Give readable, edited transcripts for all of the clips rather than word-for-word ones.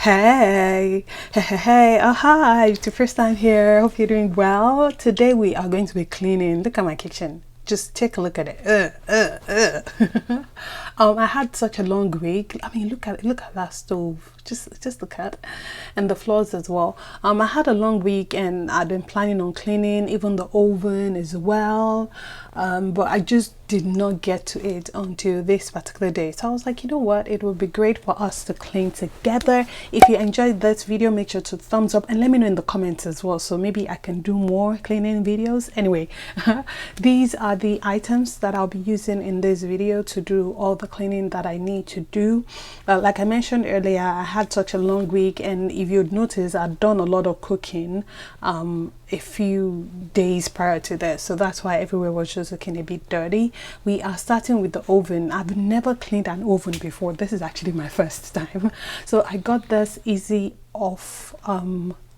Hey, oh hi, it's your first time here. Hope you're doing well. Today we are going to be cleaning. Look at my kitchen. Just take a look at it. I had such a long week. I mean, look at that stove. Just look at it. And the floors as well. I had a long week and I'd been planning on cleaning even the oven as well. But I just did not get to it until this particular day. So I was like, you know what, it would be great for us to clean together. If you enjoyed this video, make sure to thumbs up and let me know in the comments as well, so maybe I can do more cleaning videos. Anyway, these are the items that I'll be using in this video to do all the cleaning that I need to do. Like I mentioned earlier, I had such a long week, and if you'd notice, I'd done a lot of cooking a few days prior to this, so that's why everywhere was just looking a bit dirty. We are starting with the oven. I've never cleaned an oven before. This is actually my first time. So I got this easy off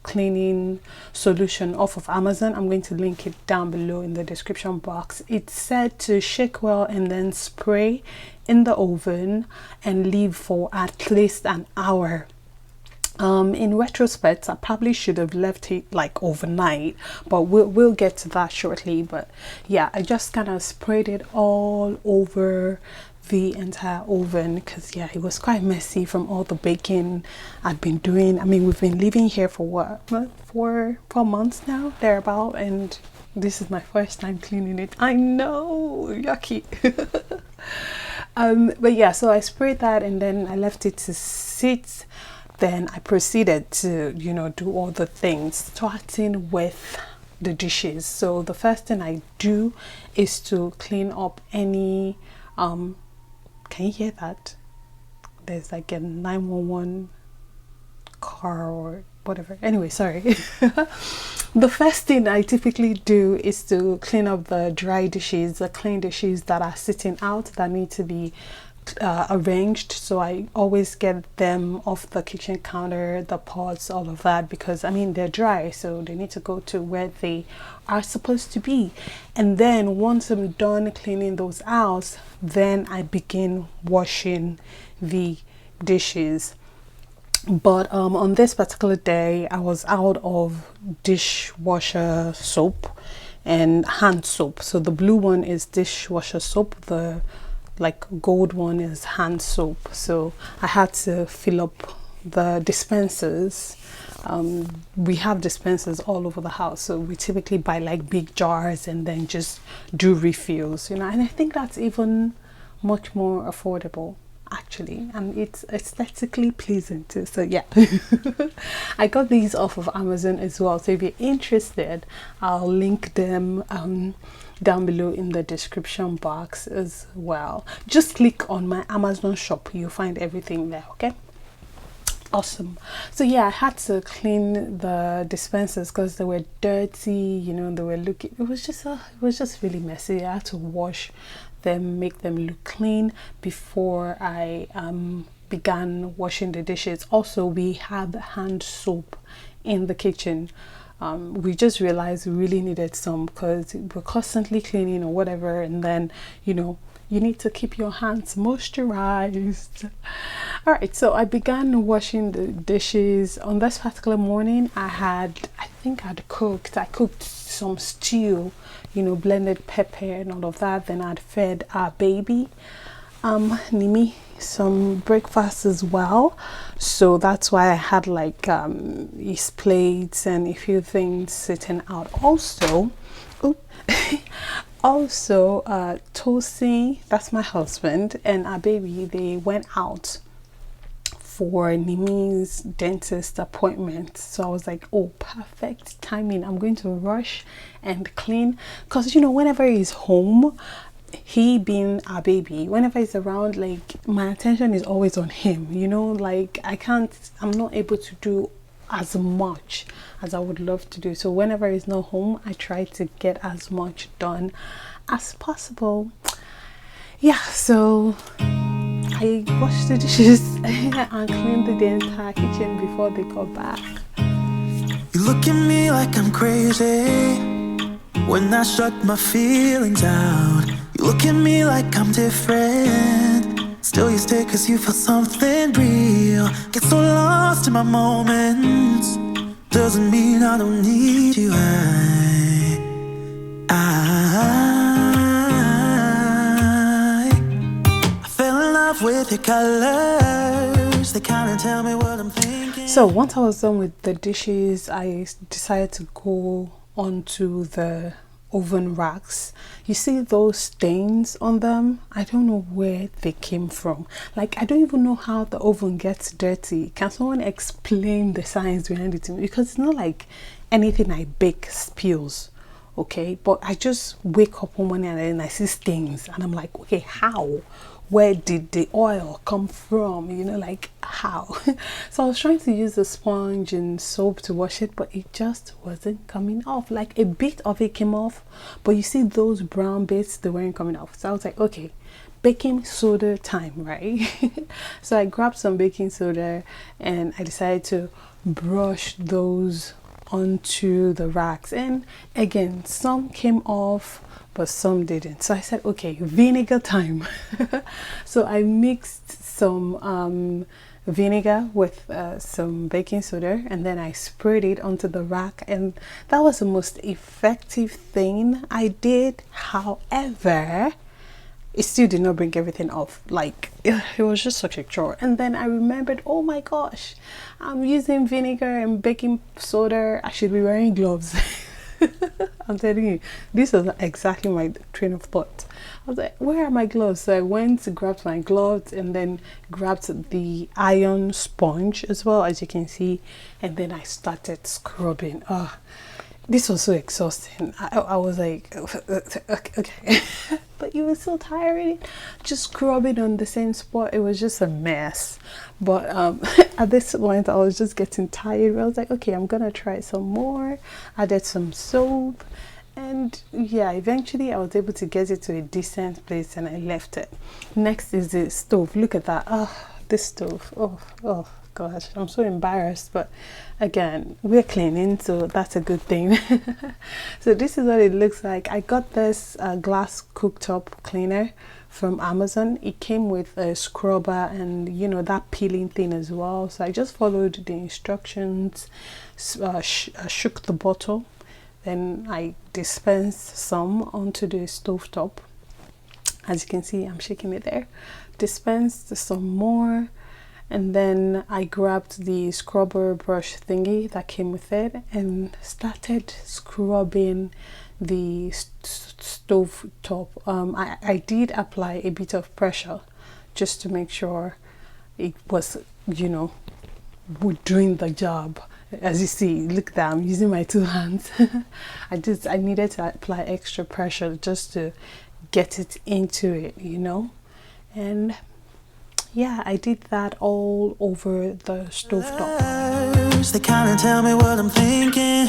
cleaning solution off of Amazon. I'm going to link it down below in the description box. It's said to shake well and then spray in the oven and leave for at least an hour. In retrospect, I probably should have left it like overnight, but we'll get to that shortly. But yeah, I just kind of sprayed it all over the entire oven because yeah, it was quite messy from all the baking I'd been doing. I mean, we've been living here for what, 4 months now, thereabout, and this is my first time cleaning it. I know, yucky. But yeah, so I sprayed that and then I left it to sit. Then I proceeded to, do all the things, starting with the dishes. So the first thing I do is to clean up any, can you hear that? There's like a 911 car or whatever. Anyway, sorry. The first thing I typically do is to clean up the dry dishes, the clean dishes that are sitting out that need to be arranged. So I always get them off the kitchen counter, the pots, all of that, because I mean they're dry, so they need to go to where they are supposed to be. And then once I'm done cleaning those out, then I begin washing the dishes. But on this particular day, I was out of dishwasher soap and hand soap. So the blue one is dishwasher soap, the like gold one is hand soap. So I had to fill up the dispensers. We have dispensers all over the house, so we typically buy like big jars and then just do refills, and I think that's even much more affordable actually, and it's aesthetically pleasing too. So yeah, I got these off of Amazon as well, so if you're interested, I'll link them down below in the description box as well. Just click on my Amazon shop, you'll find everything there. Okay, awesome. So yeah, I had to clean the dispensers because they were dirty, they were looking, it was just really messy. I had to wash them, make them look clean before I began washing the dishes. Also, we had hand soap in the kitchen. We just realized we really needed some because we're constantly cleaning or whatever, and then you need to keep your hands moisturized. All right, so I began washing the dishes. On this particular morning, I cooked some stew, blended pepper and all of that. Then I'd fed our baby Nimi some breakfast as well, so that's why I had like his plates and a few things sitting out. Also Tosi, that's my husband, and our baby, they went out for Nimi's dentist appointment. So I was like, oh, perfect timing, I'm going to rush and clean, because whenever he's home, he being our baby, whenever he's around, like my attention is always on him, like I'm not able to do as much as I would love to do. So whenever he's not home, I try to get as much done as possible. Yeah, so I washed the dishes and cleaned the entire kitchen before they got back. You look at me like I'm crazy when I shut my feelings out. You look at me like I'm different. It's Still you stay cause you feel something real. Get so lost in my moments. Doesn't mean I don't need you. I fell in love with your colors. They kinda tell me what I'm thinking. So once I was done with the dishes, I decided to go onto the oven racks. You see those stains on them? I don't know where they came from. Like, I don't even know how the oven gets dirty. Can someone explain the science behind it to me? Because it's not like anything I bake spills, okay? But I just wake up one morning and then I see stains and I'm like, okay, how? Where did the oil come from? You know, like how? So I was trying to use a sponge and soap to wash it, but it just wasn't coming off. Like a bit of it came off, but you see those brown bits, they weren't coming off. So I was like, okay, baking soda time, right? So I grabbed some baking soda and I decided to brush those onto the racks, and again, some came off but some didn't. So I said, okay, vinegar time. So I mixed some vinegar with some baking soda, and then I sprayed it onto the rack, and that was the most effective thing I did. However, it still did not bring everything off. Like, it was just such a chore. And then I remembered, oh my gosh, I'm using vinegar and baking soda, I should be wearing gloves. I'm telling you, this was exactly my train of thought. I was like, where are my gloves? So I went to grab my gloves and then grabbed the iron sponge as well, as you can see, and then I started scrubbing. This was so exhausting. I was like, okay. But it was so tiring, just scrubbing on the same spot. It was just a mess. But at this point I was just getting tired. I was like, okay, I'm gonna try some more. Added some soap, and yeah, eventually I was able to get it to a decent place and I left it. Next is the stove. Look at that. This stove. Oh gosh, I'm so embarrassed, but again, we're cleaning, so that's a good thing. So this is what it looks like. I got this glass cooktop cleaner from Amazon. It came with a scrubber and, you know, that peeling thing as well. So I just followed the instructions, shook the bottle, then I dispensed some onto the stovetop. As you can see, I'm shaking it there. Dispensed some more, and then I grabbed the scrubber brush thingy that came with it and started scrubbing the stove top. I did apply a bit of pressure just to make sure it was, you know, doing the job. As you see, look at that, I'm using my two hands. I needed to apply extra pressure just to get it into it, you know. And yeah, I did that all over the stovetop. They kind of tell me what I'm thinking.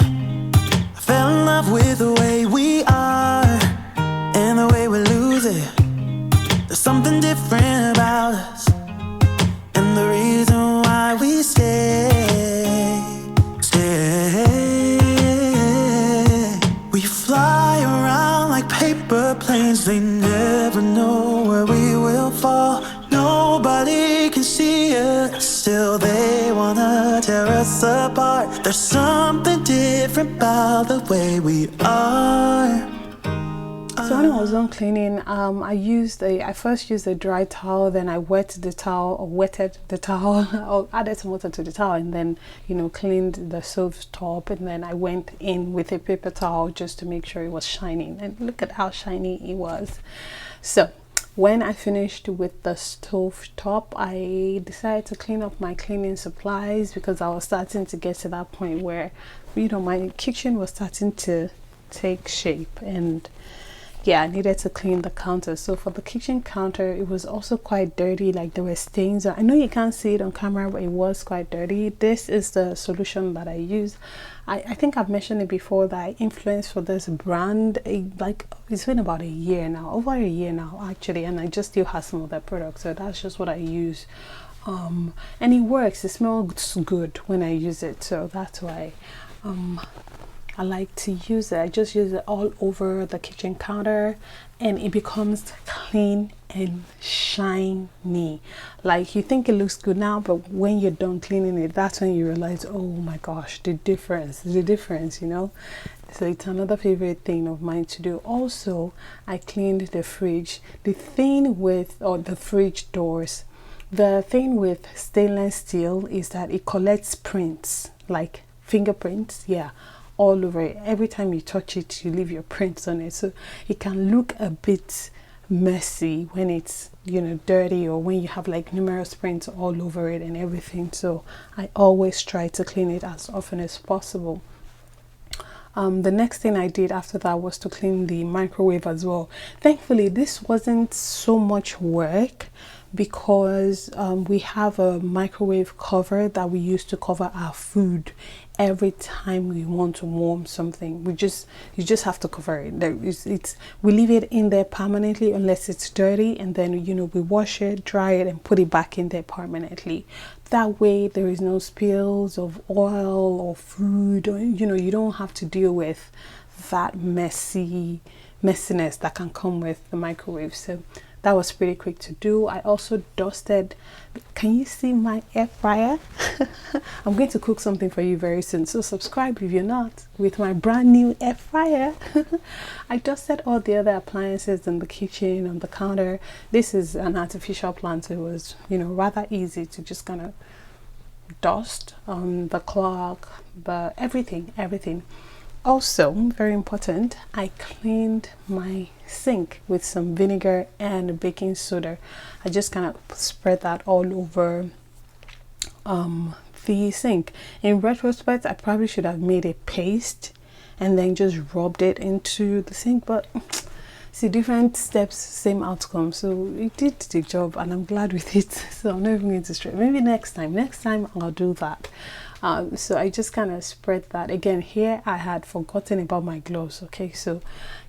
I fell in love with the way we are and the way we lose it. There's something different about us, and the reason why we stay. We fly around like paper planes. They never know where we will fall. Nobody can see us, still they wanna tear us apart. There's something different about the way we are. So when I was done cleaning, I first used a dry towel, then I wetted the towel, or added some water to the towel, and then, you know, cleaned the stove top, and then I went in with a paper towel just to make sure it was shining, and look at how shiny it was. So when I finished with the stove top, I decided to clean up my cleaning supplies because I was starting to get to that point where, you know, my kitchen was starting to take shape, and yeah, I needed to clean the counter. So for the kitchen counter, it was also quite dirty. Like, there were stains. I know you can't see it on camera, but it was quite dirty. This is the solution that I use. I think I've mentioned it before that I influenced for this brand. Like, it's been about a year now, over a year now actually, and I just still have some of their products. So that's just what I use. And it works. It smells good when I use it. So that's why I like to use it. I just use it all over the kitchen counter, and it becomes clean and shiny. Like, you think it looks good now, but when you're done cleaning it, that's when you realize, oh my gosh, the difference, you know. So it's another favorite thing of mine to do. Also, I cleaned the fridge. The thing with, or the fridge doors, the thing with stainless steel is that it collects prints, like fingerprints, yeah, all over it. Every time you touch it, you leave your prints on it, so it can look a bit messy when it's, you know, dirty, or when you have like numerous prints all over it and everything. So I always try to clean it as often as possible. The next thing I did after that was to clean the microwave as well. Thankfully, this wasn't so much work because we have a microwave cover that we use to cover our food every time we want to warm something. You just have to cover it. We leave it in there permanently unless it's dirty, and then, you know, we wash it, dry it, and put it back in there permanently. That way there is no spills of oil or food, or, you know, you don't have to deal with that messiness that can come with the microwave. So that was pretty quick to do. I also dusted. Can you see my air fryer? I'm going to cook something for you very soon, so subscribe if you're not, with my brand new air fryer. I dusted all the other appliances in the kitchen, on the counter. This is an artificial plant, so it was, you know, rather easy to just kind of dust the clock, the everything. Also, very important, I cleaned my sink with some vinegar and baking soda. I just kind of spread that all over the sink. In retrospect, I probably should have made a paste and then just rubbed it into the sink, but see, different steps, same outcome. So it did the job, and I'm glad with it. So I'm not even going to stress. Maybe next time I'll do that. So I just kind of spread that. Again, here I had forgotten about my gloves. Okay, so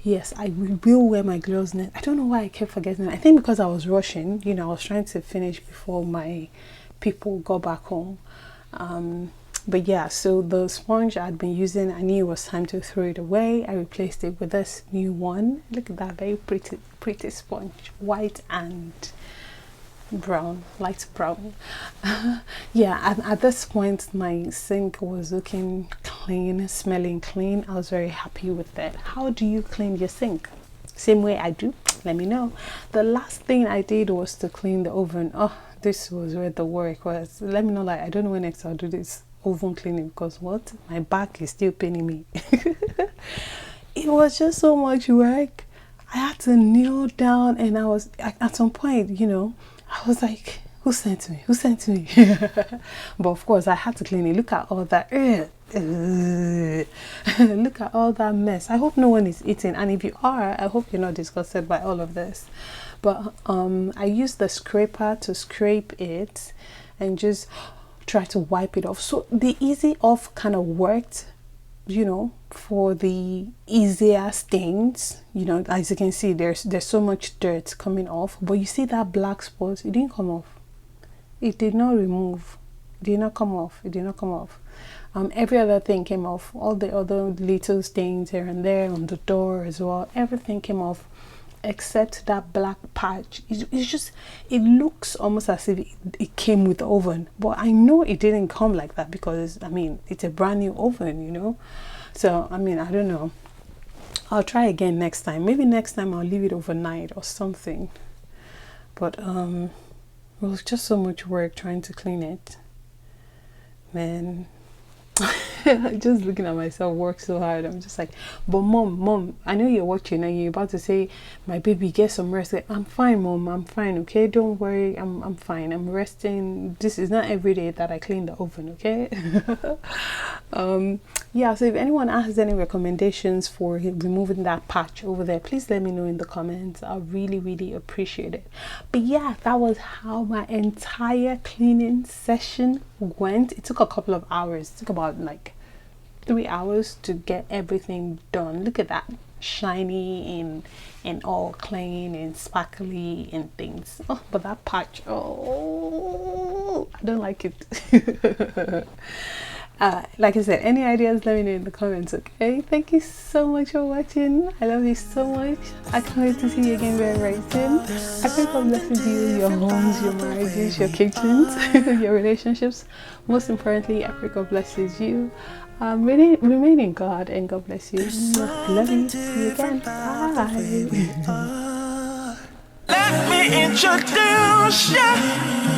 yes, I will wear my gloves next. I don't know why I kept forgetting. I think because I was rushing, you know, I was trying to finish before my people got back home. But yeah, so the sponge I'd been using, I knew it was time to throw it away. I replaced it with this new one. Look at that, very pretty sponge, white and brown, light brown. Yeah, and at this point my sink was looking clean, smelling clean. I was very happy with it. How do you clean your sink? Same way I do? Let me know. The last thing I did was to clean the oven. Oh, this was where the work was. Let me know, like, I don't know when next I'll do this oven cleaning, because what, my back is still paining me. It was just so much work. I had to kneel down, and I was at some point, you know, I was like, who sent me? But of course I had to clean it. Look at all that look at all that mess. I hope no one is eating, and if you are, I hope you're not disgusted by all of this. But I used the scraper to scrape it and just try to wipe it off. So the easy off kind of worked, you know, for the easier stains. You know, as you can see, there's so much dirt coming off, but you see that black spot, it didn't come off. It did not remove, it did not come off. Every other thing came off. All the other little stains here and there on the door as well, everything came off except that black patch. It's just, it looks almost as if it came with the oven, but I know it didn't come like that because, I mean, it's a brand new oven, you know. So I mean, I don't know, I'll try again next time. Maybe next time I'll leave it overnight or something. But it was just so much work trying to clean it, man. Just looking at myself work so hard. I'm just like, but mom, I know you're watching and you're about to say, my baby, get some rest. Like, I'm fine, mom, I'm fine, okay, don't worry, I'm fine, I'm resting. This is not every day that I clean the oven, okay? Yeah, so if anyone has any recommendations for removing that patch over there, please let me know in the comments. I really appreciate it. But yeah, that was how my entire cleaning session went. It took a couple of hours. It took about like 3 hours to get everything done. Look at that, shiny and all clean and sparkly and things. Oh, but that patch, oh, I don't like it. Like I said, any ideas, let me know in the comments, okay? Thank you so much for watching. I love you so much. I can't wait to see you again very, very soon. I pray God blesses you, your homes, your marriages, your kitchens, your relationships. Most importantly, I pray God blesses you. Remain in God, and God bless you. I love you. See you again. Bye. Let me introduce you.